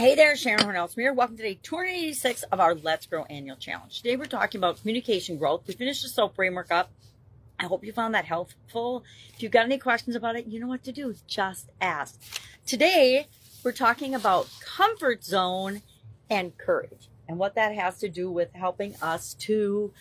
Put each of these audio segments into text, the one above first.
Hey there, Sharon Horne-Ellstrom here. Welcome to day 286 of our Let's Grow Annual Challenge. Today we're talking about communication growth. We finished the SOAP framework up. I hope you found that helpful. If you've got any questions about it, you know what to do. Just ask. Today we're talking about comfort zone and courage and what that has to do with helping us to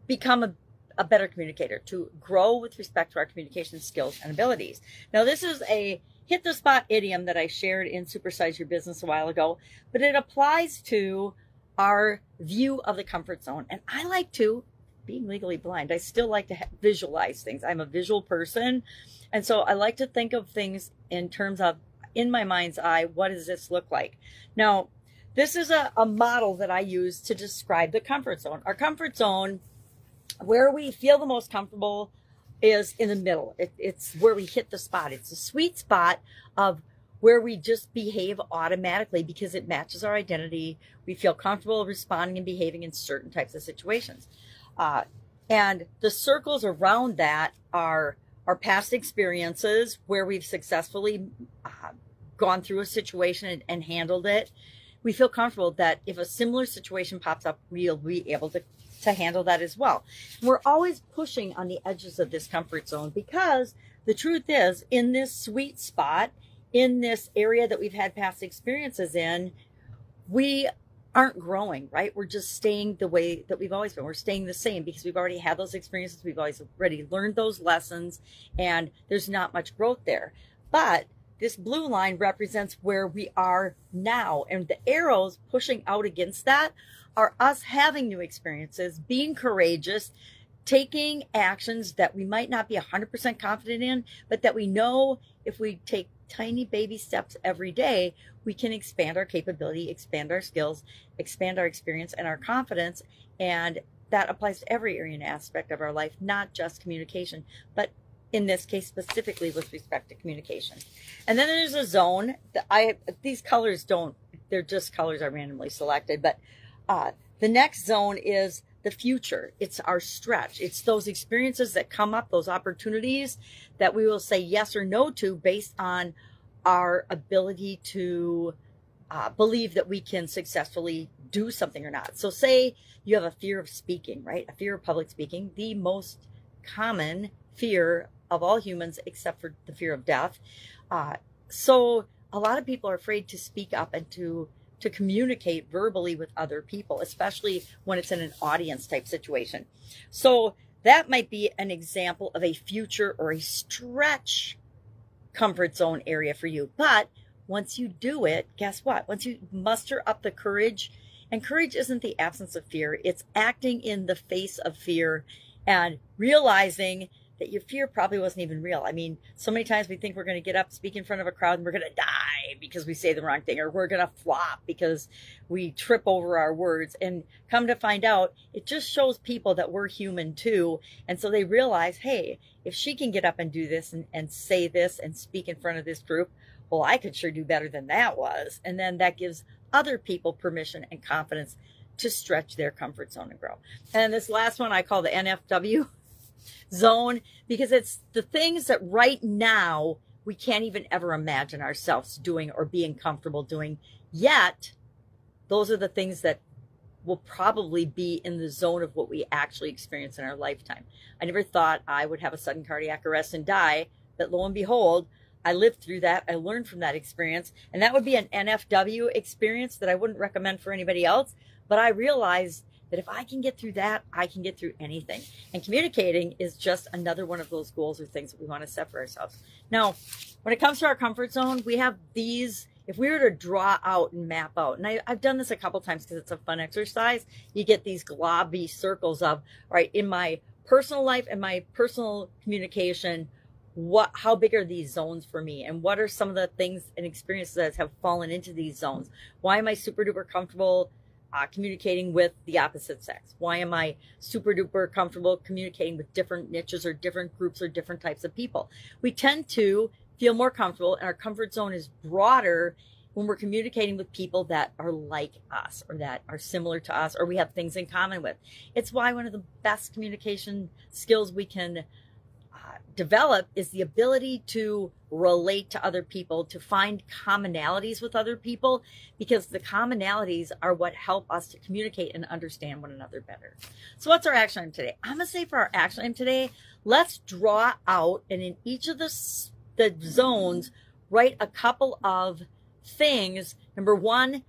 become a better communicator, to grow with respect to our communication skills and abilities. Now, this is a hit the spot idiom that I shared in Supersize Your Business a while ago, but it applies to our view of the comfort zone. And I like to, being legally blind, I still like to visualize things. I'm a visual person. And so I like to think of things in terms of, in my mind's eye, what does this look like? Now, this is a model that I use to describe the comfort zone. Our comfort zone, where we feel the most comfortable, is in the middle. It's where we hit the spot. It's a sweet spot of where we just behave automatically because it matches our identity. We feel comfortable responding and behaving in certain types of situations. And the circles around that are our past experiences where we've successfully gone through a situation and handled it. We feel comfortable that if a similar situation pops up, we'll be able to handle that as well. We're always pushing on the edges of this comfort zone because the truth is, in this sweet spot, in this area that we've had past experiences in, we aren't growing, right? We're just staying the way that we've always been. We're staying the same because we've already had those experiences. We've already learned those lessons, and there's not much growth there. But this blue line represents where we are now, and the arrows pushing out against that are us having new experiences, being courageous, taking actions that we might not be 100% confident in, but that we know if we take tiny baby steps every day, we can expand our capability, expand our skills, expand our experience and our confidence. And that applies to every area and aspect of our life, not just communication, but in this case, specifically with respect to communication. And then there's a zone that these colors they're just colors I randomly selected, but the next zone is the future. It's our stretch. It's those experiences that come up, those opportunities that we will say yes or no to based on our ability to believe that we can successfully do something or not. So say you have a fear of speaking, right? A fear of public speaking, the most common fear of all humans except for the fear of death. So a lot of people are afraid to speak up and to communicate verbally with other people, especially when it's in an audience type situation. So that might be an example of a future or a stretch comfort zone area for you. But once you do it, guess what? Once you muster up the courage, and courage isn't the absence of fear, it's acting in the face of fear and realizing that your fear probably wasn't even real. I mean, so many times we think we're going to get up, speak in front of a crowd, and we're going to die because we say the wrong thing, or we're going to flop because we trip over our words. And come to find out, it just shows people that we're human too. And so they realize, hey, if she can get up and do this and say this and speak in front of this group, well, I could sure do better than that was. And then that gives other people permission and confidence to stretch their comfort zone and grow. And this last one I call the NFW zone, because it's the things that right now we can't even ever imagine ourselves doing or being comfortable doing, yet those are the things that will probably be in the zone of what we actually experience in our lifetime. I never thought I would have a sudden cardiac arrest and die, but lo and behold, I lived through that. I learned from that experience, and that would be an NFW experience that I wouldn't recommend for anybody else. But I realized that if I can get through that, I can get through anything. And communicating is just another one of those goals or things that we want to set for ourselves. Now, when it comes to our comfort zone, we have these, if we were to draw out and map out, and I've done this a couple times because it's a fun exercise, you get these globby circles of, all right, in my personal life and my personal communication, how big are these zones for me? And what are some of the things and experiences that have fallen into these zones? Why am I super duper comfortable communicating with the opposite sex? Why am I super duper comfortable communicating with different niches or different groups or different types of people? We tend to feel more comfortable, and our comfort zone is broader when we're communicating with people that are like us or that are similar to us or we have things in common with. It's why one of the best communication skills we can develop is the ability to relate to other people, to find commonalities with other people, because the commonalities are what help us to communicate and understand one another better. So what's our action item today? I'm going to say for our action item today, let's draw out, and in each of the zones, write a couple of things. Number one,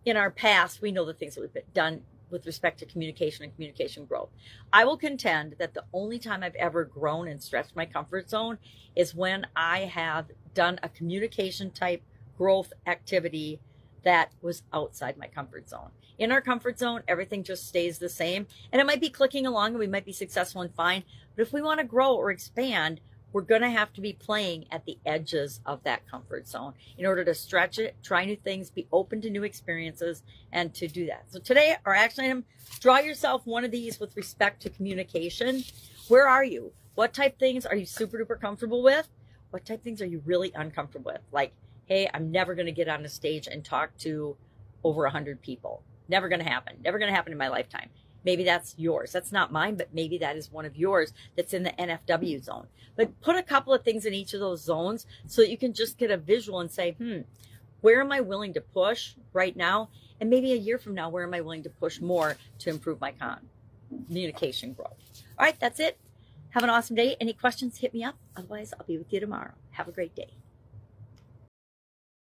in our past, we know the things that we've done with respect to communication and communication growth. I will contend that the only time I've ever grown and stretched my comfort zone is when I have done a communication type growth activity that was outside my comfort zone. In our comfort zone, everything just stays the same, and it might be clicking along and we might be successful and fine, but if we want to grow or expand, we're going to have to be playing at the edges of that comfort zone in order to stretch it, try new things, be open to new experiences, and to do that. So today, our action item, draw yourself one of these with respect to communication. Where are you? What type things are you super duper comfortable with? What type things are you really uncomfortable with? Like, hey, I'm never going to get on a stage and talk to over 100 people. Never going to happen. Never going to happen in my lifetime. Maybe that's yours. That's not mine, but maybe that is one of yours that's in the NFW zone. But put a couple of things in each of those zones so that you can just get a visual and say, where am I willing to push right now? And maybe a year from now, where am I willing to push more to improve my communication growth? All right, that's it. Have an awesome day. Any questions, hit me up. Otherwise, I'll be with you tomorrow. Have a great day.